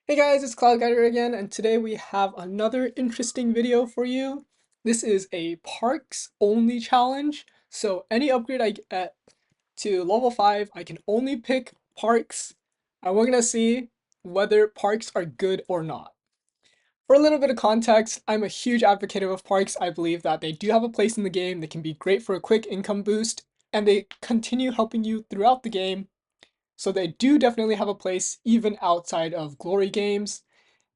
Hey guys, it's Cloud Guider again, and today we have another interesting video for you. This is a parks only challenge. So any upgrade I get to level 5, I can only pick parks, and we're gonna see whether parks are good or not. For a little bit of context, I'm a huge advocate of parks. I believe that they do have a place in the game, they can be great for a quick income boost, and they continue helping you throughout the game. So they do definitely have a place even outside of glory games.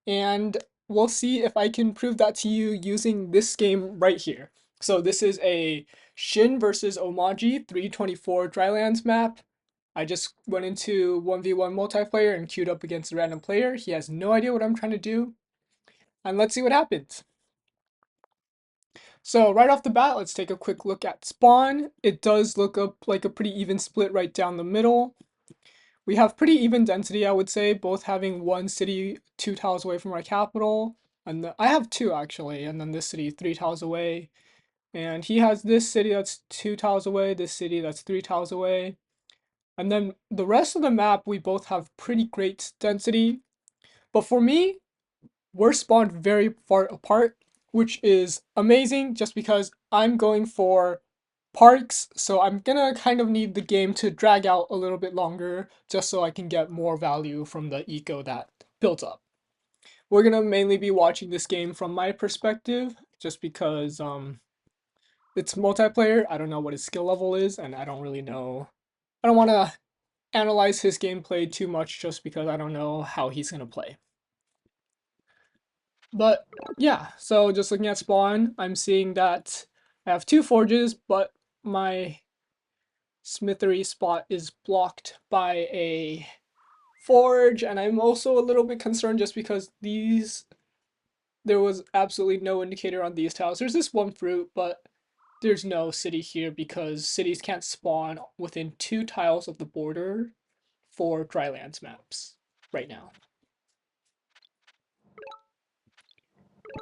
And we'll see if I can prove that to you using this game right here. So this is a Shin versus Omaji 324 Drylands map. I just went into 1v1 multiplayer and queued up against a random player. He has no idea what I'm trying to do. And let's see what happens. So right off the bat, let's take a quick look at spawn. It does look up like a pretty even split right down the middle. We have pretty even density, I would say, both having one city 2 tiles away from our capital. And I have two actually, and then this city 3 tiles away. And he has this city that's 2 tiles away, this city that's 3 tiles away. And then the rest of the map, we both have pretty great density. But for me, we're spawned very far apart, which is amazing just because I'm going for parks, so I'm gonna kind of need the game to drag out a little bit longer just so I can get more value from the eco that built up. We're gonna mainly be watching this game from my perspective just because it's multiplayer. I don't know what his skill level is, and I don't really know. I don't want to analyze his gameplay too much just because I don't know how he's gonna play. But yeah, so just looking at spawn, I'm seeing that I have two forges, but my smithery spot is blocked by a forge, and I'm also a little bit concerned just because there was absolutely no indicator on these tiles. There's this one fruit, but there's no city here because cities can't spawn within 2 tiles of the border for drylands maps right now.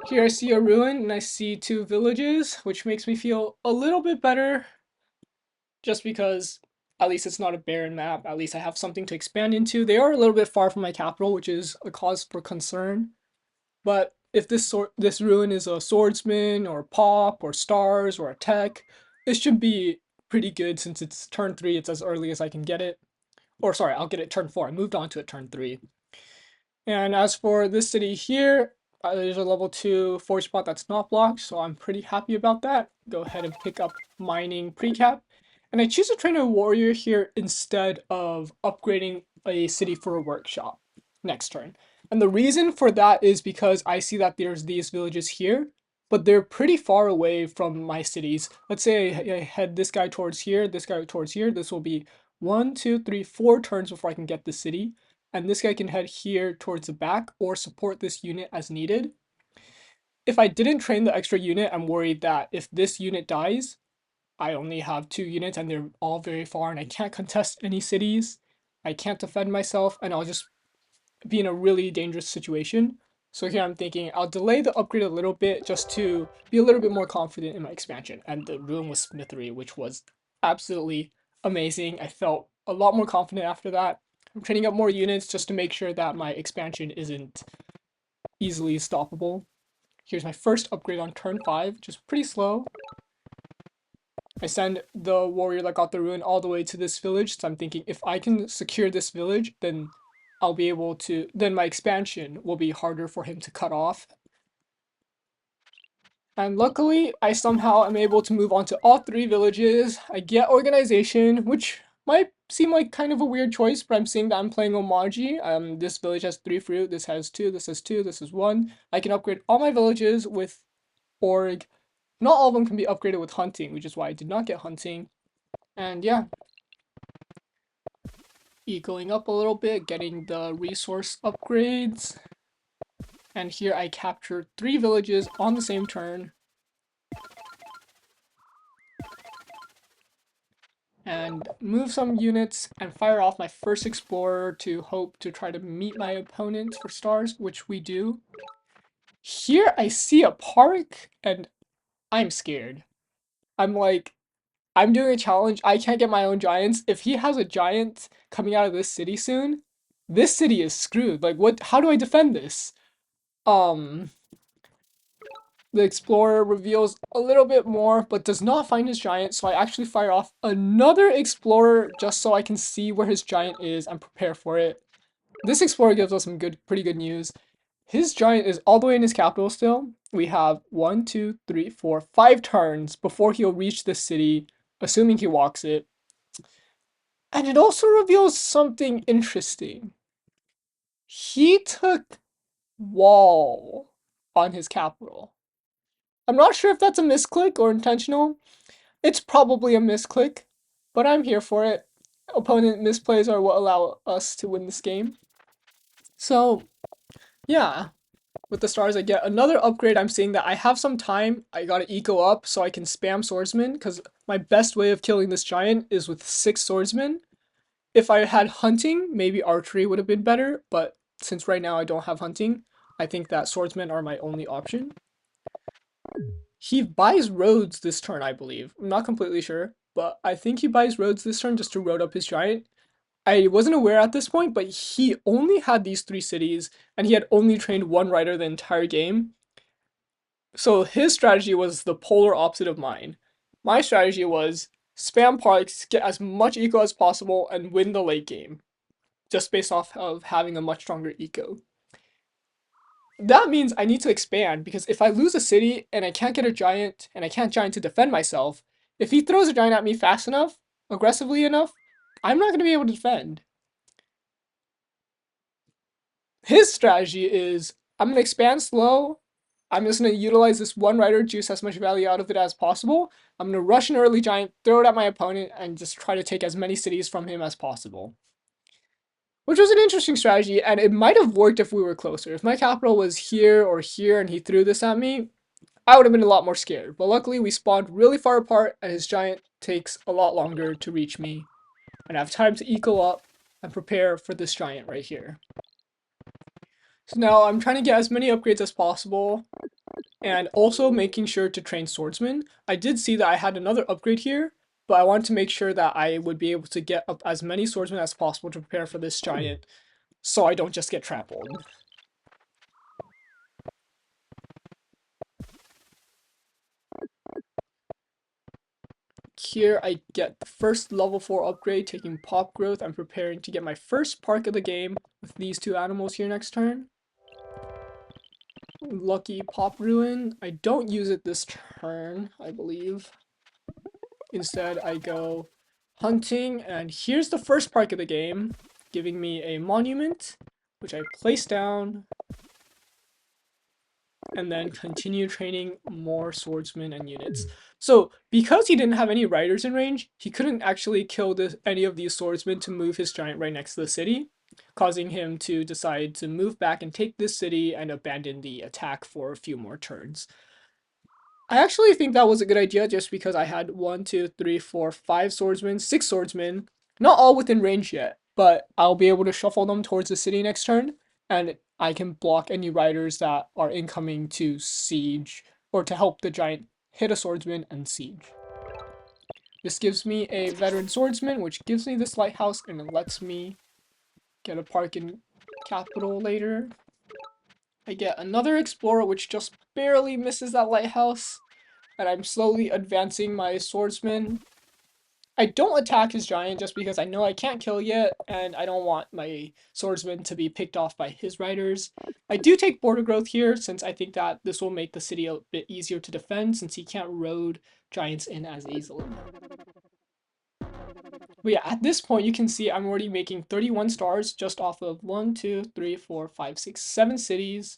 Here I see a ruin and I see two villages, which makes me feel a little bit better just because at least it's not a barren map. At least I have something to expand into. They are a little bit far from my capital, which is a cause for concern. But if this ruin is a swordsman or pop or stars or a tech, it should be pretty good since it's turn 3. It's as early as I can get it. Or sorry, I'll get it turn 4. I moved on to it turn 3. And as for this city here, there's a level 2 forge spot that's not blocked, so I'm pretty happy about that. Go ahead and pick up mining precap. And I choose to train a warrior here instead of upgrading a city for a workshop next turn. And the reason for that is because I see that there's these villages here, but they're pretty far away from my cities. Let's say I head this guy towards here, this guy towards here. This will be 1, 2, 3, 4 turns before I can get the city, and this guy can head here towards the back or support this unit as needed. If I didn't train the extra unit, I'm worried that if this unit dies, I only have 2 units and they're all very far and I can't contest any cities. I can't defend myself and I'll just be in a really dangerous situation. So here I'm thinking I'll delay the upgrade a little bit just to be a little bit more confident in my expansion. And the ruin was smithery, which was absolutely amazing. I felt a lot more confident after that. I'm training up more units just to make sure that my expansion isn't easily stoppable. Here's my first upgrade on turn 5, just pretty slow. I send the warrior that got the ruin all the way to this village, so I'm thinking if I can secure this village, then I'll be able to, then my expansion will be harder for him to cut off. And luckily, I somehow am able to move on to all 3 villages. I get organization, which might seem like kind of a weird choice, but I'm seeing that I'm playing Omaji. This village has 3 fruit, this has 2, this has 2, this is 1. I can upgrade all my villages with org. Not all of them can be upgraded with hunting, which is why I did not get hunting. And yeah, ecoing up a little bit, getting the resource upgrades. And here I captured 3 villages on the same turn. And move some units and fire off my first explorer to hope to try to meet my opponents for stars, which we do. Here I see a park and I'm scared. I'm like, I'm doing a challenge. I can't get my own giants. If he has a giant coming out of this city soon, this city is screwed. Like, what? How do I defend this? Um, the explorer reveals a little bit more, but does not find his giant. So I actually fire off another explorer just so I can see where his giant is and prepare for it. This explorer gives us some pretty good news. His giant is all the way in his capital still. We have 1, 2, 3, 4, 5 turns before he'll reach this city, assuming he walks it. And it also reveals something interesting. He took wall on his capital. I'm not sure if that's a misclick or intentional. It's probably a misclick, but I'm here for it. Opponent misplays are what allow us to win this game. So, yeah. With the stars, I get another upgrade. I'm seeing that I have some time. I gotta eco up so I can spam swordsman, because my best way of killing this giant is with 6 swordsmen. If I had hunting, maybe archery would have been better, but since right now I don't have hunting, I think that swordsmen are my only option. He buys roads this turn, I believe. I'm not completely sure, but I think he buys roads this turn just to road up his giant. I wasn't aware at this point, but he only had these 3 cities, and he had only trained 1 rider the entire game. So his strategy was the polar opposite of mine. My strategy was spam parks, get as much eco as possible, and win the late game, just based off of having a much stronger eco. That means I need to expand, because if I lose a city and I can't get a giant, and I can't giant to defend myself, if he throws a giant at me fast enough, aggressively enough, I'm not going to be able to defend. His strategy is, I'm going to expand slow, I'm just going to utilize this 1 rider, juice as much value out of it as possible. I'm going to rush an early giant, throw it at my opponent, and just try to take as many cities from him as possible. Which was an interesting strategy, and it might have worked if we were closer. If my capital was here or here and he threw this at me, I would have been a lot more scared. But luckily, we spawned really far apart, and his giant takes a lot longer to reach me. And I have time to eco up and prepare for this giant right here. So now I'm trying to get as many upgrades as possible, and also making sure to train swordsmen. I did see that I had another upgrade here, but I wanted to make sure that I would be able to get up as many swordsmen as possible to prepare for this giant, so I don't just get trampled. Here I get the first level 4 upgrade, taking pop growth. I'm preparing to get my first park of the game with these 2 animals here next turn. Lucky pop ruin. I don't use it this turn, I believe. Instead, I go hunting, and here's the first park of the game, giving me a monument, which I place down, and then continue training more swordsmen and units. So, because he didn't have any riders in range, he couldn't actually kill any of these swordsmen to move his giant right next to the city, causing him to decide to move back and take this city and abandon the attack for a few more turns. I actually think that was a good idea just because I had 1, 2, 3, 4, 5 swordsmen, 6 swordsmen, not all within range yet, but I'll be able to shuffle them towards the city next turn, and I can block any riders that are incoming to siege or to help the giant hit a swordsman and siege. This gives me a veteran swordsman, which gives me this lighthouse and it lets me get a park in capital later. I get another explorer, which just barely misses that lighthouse, and I'm slowly advancing my swordsman. I don't attack his giant just because I know I can't kill yet, and I don't want my swordsman to be picked off by his riders. I do take border growth here, since I think that this will make the city a bit easier to defend, since he can't road giants in as easily. But yeah, at this point, you can see I'm already making 31 stars just off of 1, 2, 3, 4, 5, 6, 7 cities.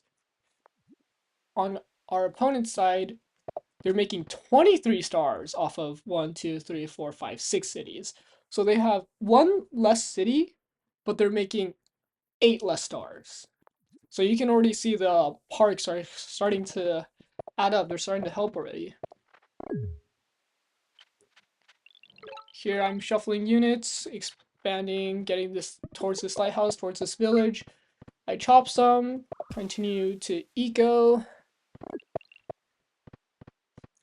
On our opponent's side, they're making 23 stars off of 1, 2, 3, 4, 5, 6 cities. So they have 1 less city, but they're making 8 less stars. So you can already see the parks are starting to add up. They're starting to help already. Here I'm shuffling units, expanding, getting this towards this lighthouse, towards this village. I chop some, continue to eco.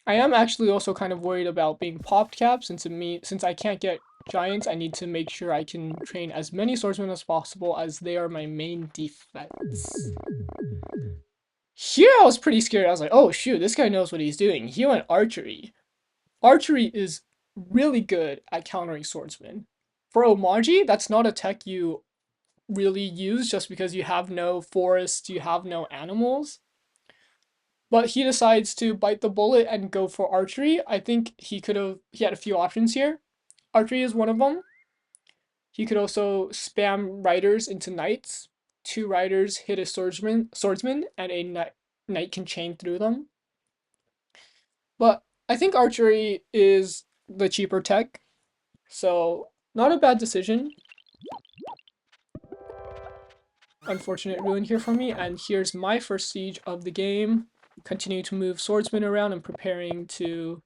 I am actually also kind of worried about being popped capped since I can't get giants, I need to make sure I can train as many swordsmen as possible, as they are my main defense. Here I was pretty scared. I was like, oh shoot, this guy knows what he's doing. He went archery. Archery is really good at countering swordsmen. For Omaji, that's not a tech you really use just because you have no forests, you have no animals. But he decides to bite the bullet and go for archery. I think he had a few options here. Archery is one of them. He could also spam riders into knights. 2 riders hit a swordsman, and a knight can chain through them. But I think archery is the cheaper tech, so not a bad decision. Unfortunate ruin here for me, and here's my first siege of the game. Continue to move swordsmen around and preparing to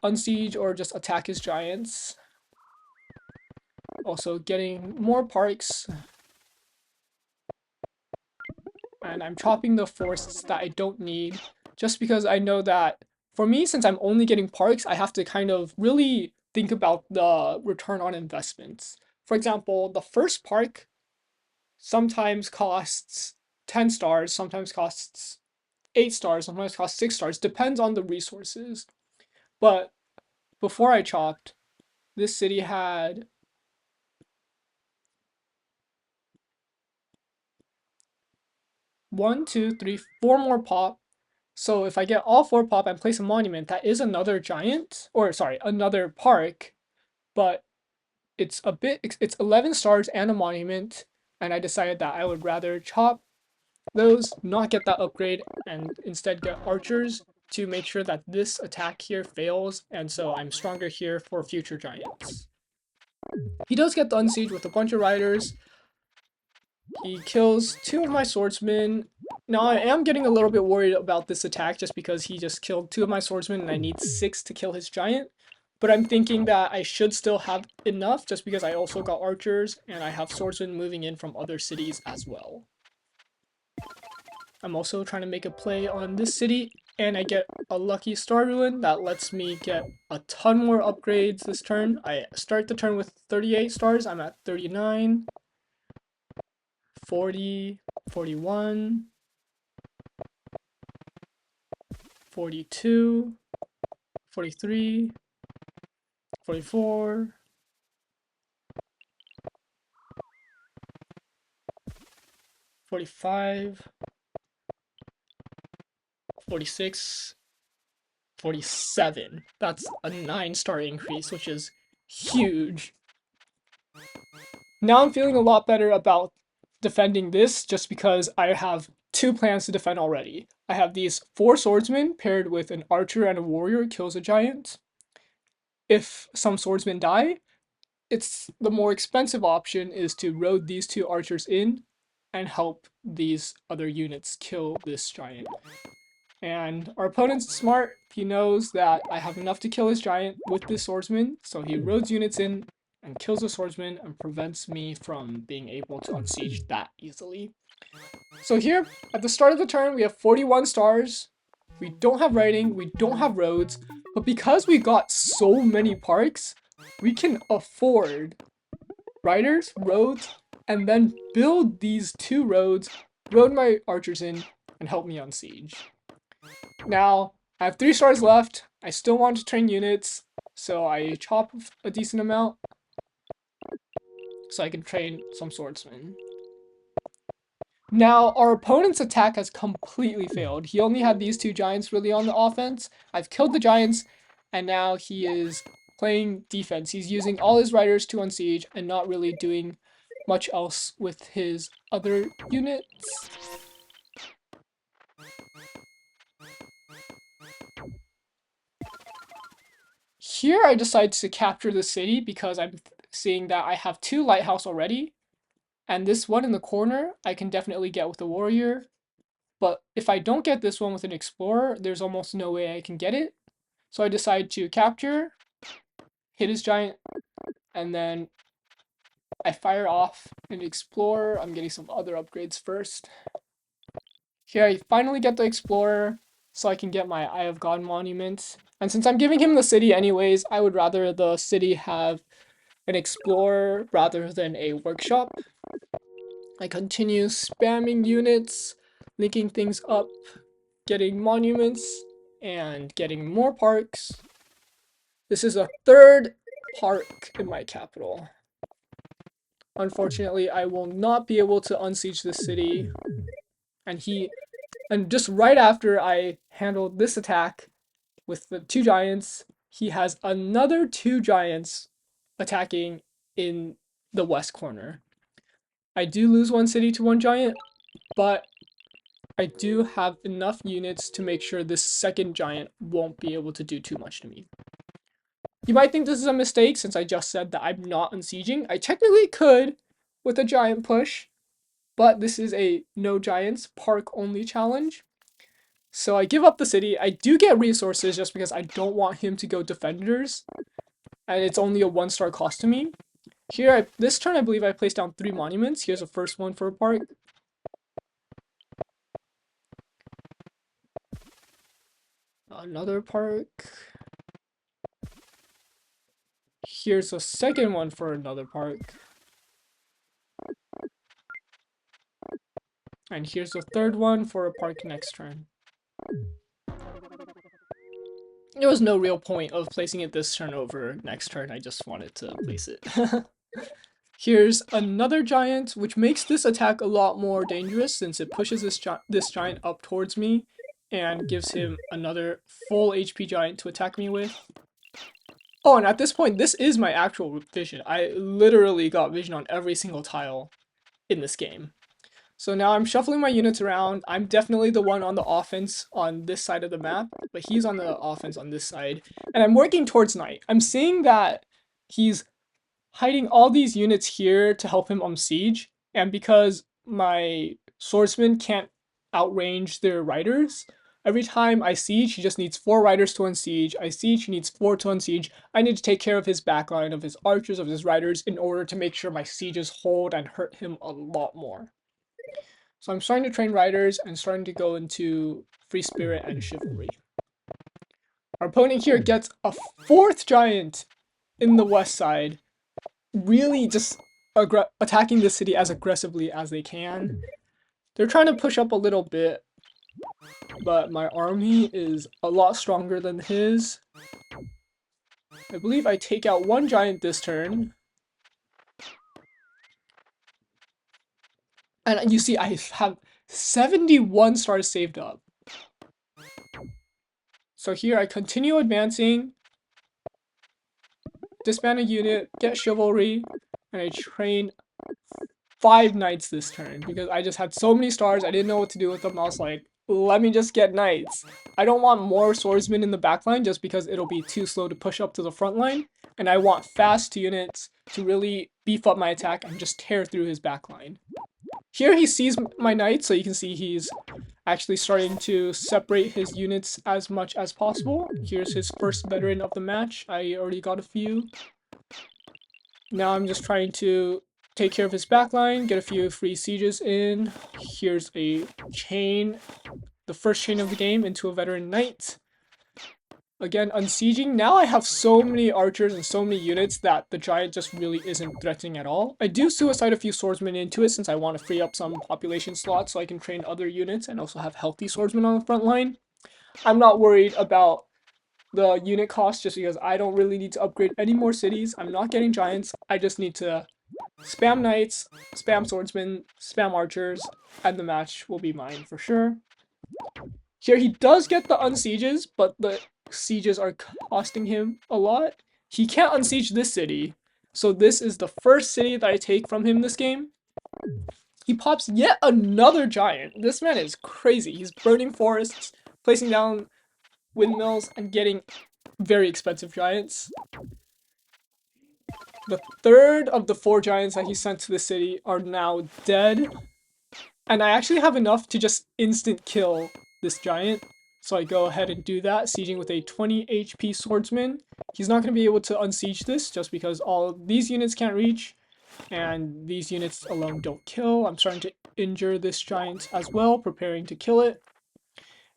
unsiege or just attack his giants. Also getting more parks. And I'm chopping the forests that I don't need, just because I know that for me, since I'm only getting parks, I have to kind of really think about the return on investments. For example, the first park sometimes costs 10 stars, sometimes costs 8 stars, sometimes costs 6 stars, depends on the resources. But before I chopped, this city had 1, 2, 3, 4 more pop. So if I get all 4 pop and place a monument, that is another giant, or sorry, another park, but it's 11 stars and a monument, and I decided that I would rather chop those, not get that upgrade, and instead get archers to make sure that this attack here fails, and so I'm stronger here for future giants. He does get the unsiege with a bunch of riders. He kills 2 of my swordsmen. Now I am getting a little bit worried about this attack just because he just killed 2 of my swordsmen and I need 6 to kill his giant. But I'm thinking that I should still have enough just because I also got archers and I have swordsmen moving in from other cities as well. I'm also trying to make a play on this city, and I get a lucky star ruin that lets me get a ton more upgrades this turn. I start the turn with 38 stars, I'm at 39, 40, 41, 42, 43, 44, 45, 46, 47. That's a 9-star increase, which is huge. Now I'm feeling a lot better about defending this just because I have 2 plans to defend already. I have these 4 swordsmen paired with an archer and a warrior kills a giant. If some swordsmen die, it's the more expensive option is to road these 2 archers in and help these other units kill this giant. And our opponent's smart. He knows that I have enough to kill his giant with this swordsman, so he roads units in and kills the swordsman and prevents me from being able to unsiege that easily. So here, at the start of the turn, we have 41 stars. We don't have writing, we don't have roads, but because we got so many parks, we can afford riders, roads, and then build these 2 roads, road my archers in, and help me on siege. Now, I have 3 stars left. I still want to train units, so I chop a decent amount so I can train some swordsmen. Now, our opponent's attack has completely failed. He only had these 2 giants really on the offense. I've killed the giants, and now he is playing defense. He's using all his riders to unsiege and not really doing much else with his other units. Here I decide to capture the city because I'm seeing that I have 2 lighthouse already. And this one in the corner, I can definitely get with a warrior. But if I don't get this one with an explorer, there's almost no way I can get it. So I decide to capture, hit his giant, and then I fire off an explorer. I'm getting some other upgrades first. Here I finally get the explorer so I can get my Eye of God monument. And since I'm giving him the city anyways, I would rather the city have an explorer rather than a workshop. I continue spamming units, linking things up, getting monuments, and getting more parks. This is a third park in my capital. Unfortunately, I will not be able to unsiege this city. And just right after I handled this attack with the 2 giants, he has another 2 giants attacking in the west corner. I do lose 1 city to 1 giant, but I do have enough units to make sure this second giant won't be able to do too much to me. You might think this is a mistake since I just said that I'm not unsieging. I technically could with a giant push, but this is a no giants park only challenge. So I give up the city. I do get resources just because I don't want him to go defenders, and it's only a 1-star cost to me. Here, this turn I believe I placed down 3 monuments. Here's the first one for a park. Another park. Here's a second one for another park. And here's the third one for a park next turn. There was no real point of placing it this turn over next turn. I just wanted to place it. Here's another giant, which makes this attack a lot more dangerous since it pushes this giant up towards me and gives him another full HP giant to attack me with. Oh, and at this point, this is my actual vision. I literally got vision on every single tile in this game. So now I'm shuffling my units around. I'm definitely the one on the offense on this side of the map, but he's on the offense on this side. And I'm working towards night. I'm seeing that he's hiding all these units here to help him siege. And because my swordsman can't outrange their riders, every time I siege, he just needs 4 riders to unsiege. I siege, he needs 4 to unsiege. I need to take care of his backline, of his archers, of his riders, in order to make sure my sieges hold and hurt him a lot more. So I'm starting to train riders and starting to go into Free Spirit and Chivalry. Our opponent here gets a 4th giant in the west side, really just attacking the city as aggressively as they can. They're trying to push up a little bit, but my army is a lot stronger than his. I believe I take out 1 giant this turn. And you see, I have 71 stars saved up. So here I continue advancing, disband a unit, get chivalry, and I train 5 knights this turn because I just had so many stars, I didn't know what to do with them. I was like, let me just get knights. I don't want more swordsmen in the backline just because it'll be too slow to push up to the front line, and I want fast units to really beef up my attack and just tear through his backline. Here he sees my knight, so you can see he's actually starting to separate his units as much as possible. Here's his first veteran of the match. I already got a few. Now I'm just trying to take care of his backline, get a few free sieges in. Here's a chain, the first chain of the game into a veteran knight. Again, unsieging. Now I have so many archers and so many units that the giant just really isn't threatening at all. I do suicide a few swordsmen into it since I want to free up some population slots so I can train other units and also have healthy swordsmen on the front line. I'm not worried about the unit cost just because I don't really need to upgrade any more cities. I'm not getting giants. I just need to spam knights, spam swordsmen, spam archers, and the match will be mine for sure. Here he does get the unsieges, but the sieges are costing him a lot. He can't unsiege this city, so this is the first city that I take from him this game. He pops yet another giant. This man is crazy. He's burning forests, placing down windmills, and getting very expensive giants. The third of the 4 giants that he sent to the city are now dead, and I actually have enough to just instant kill this giant. So I go ahead and do that, sieging with a 20 HP swordsman. He's not going to be able to unsiege this just because all these units can't reach, and these units alone don't kill. I'm starting to injure this giant as well, preparing to kill it.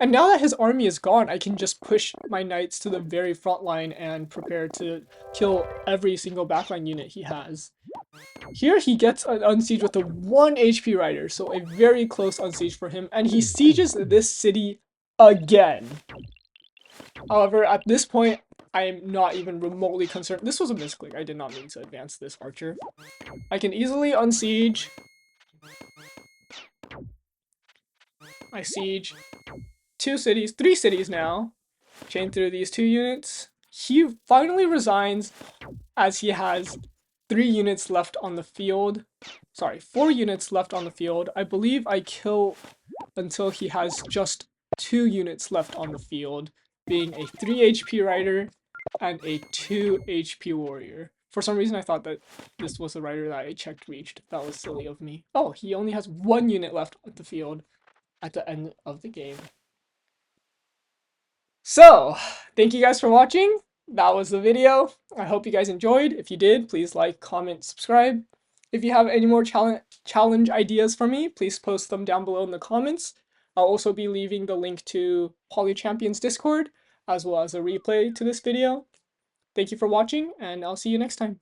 And now that his army is gone, I can just push my knights to the very front line and prepare to kill every single backline unit he has. Here he gets an unsiege with a 1 HP rider, so a very close unsiege for him, and he sieges this city again. However, at this point, I am not even remotely concerned. This was a misclick. I did not mean to advance this archer. I can easily unsiege. I siege 2 cities, 3 cities now. Chain through these 2 units. He finally resigns as he has 3 units left on the field. Sorry, 4 units left on the field. I believe I kill until he has just 2 units left on the field, being a 3 HP rider and a 2 HP warrior. For some reason I thought that this was the rider that I checked reached. That was silly of me. Oh, he only has 1 unit left on the field at the end of the game. So, thank you guys for watching. That was the video. I hope you guys enjoyed. If you did, please like, comment, subscribe. If you have any more challenge ideas for me, please post them down below in the comments. I'll also be leaving the link to Poly Champions Discord, as well as a replay to this video. Thank you for watching, and I'll see you next time.